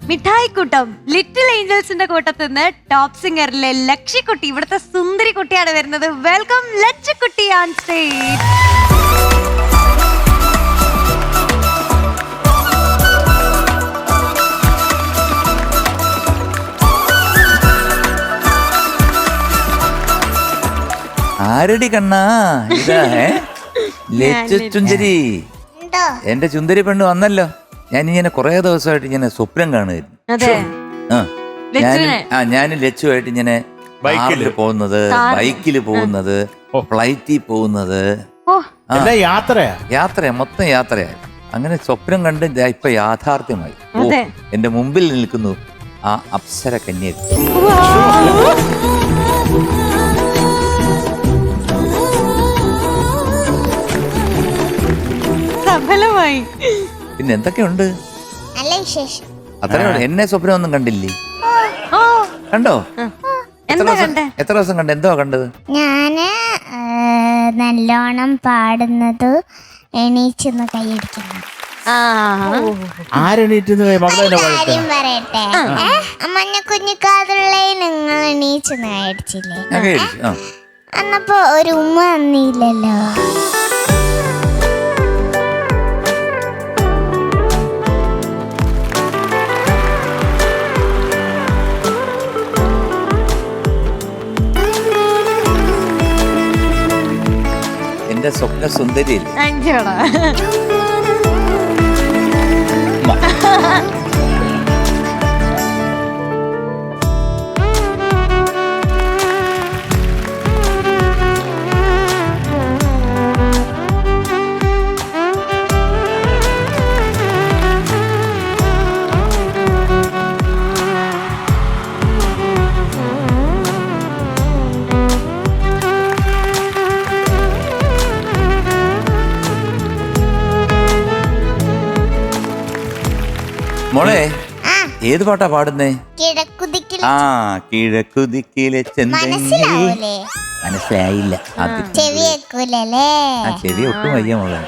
മിഠായിക്കൂട്ടം little ഏഞ്ചൽസിന്റെ കൂട്ടത്തിൽ നിന്ന് top സിംഗറിലെ ലക്ഷ്യക്കുട്ടി, ഇവിടുത്തെ സുന്ദരി കുട്ടിയാണ് വരുന്നത്. വെൽക്കം ലക്ഷ്യക്കുട്ടി ഓൺ സ്റ്റേജ്. ആരടി കണ്ണാ ഇതാ ചുന്ദരി, എന്റെ ചുന്ദരി പെണ്ണ് വന്നല്ലോ. ഞാൻ ഇങ്ങനെ കുറെ ദിവസമായിട്ട് ഇങ്ങനെ സ്വപ്നം കാണുമായിരുന്നു. ഞാൻ ലച്ചുമായിട്ട് ഇങ്ങനെ ബൈക്കിൽ പോകുന്നത്, ബൈക്കിൽ പോകുന്നത്, ഫ്ലൈറ്റിൽ പോകുന്നത്, യാത്രയാ മൊത്തം യാത്രയാ. അങ്ങനെ സ്വപ്നം കണ്ട് ഇപ്പൊ യാഥാർത്ഥ്യമായി. എന്റെ മുമ്പിൽ നിൽക്കുന്നു ആ അപ്സര കന്യക. പിന്നെ എന്തൊക്കെയുണ്ട്? അത്രേ എന്നെ സ്വപ്നം ഒന്നും കണ്ടില്ലേ? കണ്ടോ? എത്ര ദിവസം കണ്ട്? എന്തോ കണ്ടത്? ഞാന് നല്ലോണം പാടുന്നത്, എണീച്ചെന്ന് കൈയടിക്കുന്നു. കാര്യം പറയട്ടെ, മഞ്ഞ കുഞ്ഞിക്കാതുള്ള നിങ്ങൾ എണീച്ചെന്ന് കൈയടിച്ചില്ലേ? അന്നപ്പോ ഒരു ഉമ്മ തന്നില്ലല്ലോ. എന്റെ സ്വപ്ന സുന്ദരി മോളെ, ഏത് പാട്ടാ പാടുന്നേ? കിഴക്കുദിക്കിലെ മനസ്സിലായില്ല. ചെവി ചെവി ഒട്ടും വയ്യ മോളെ.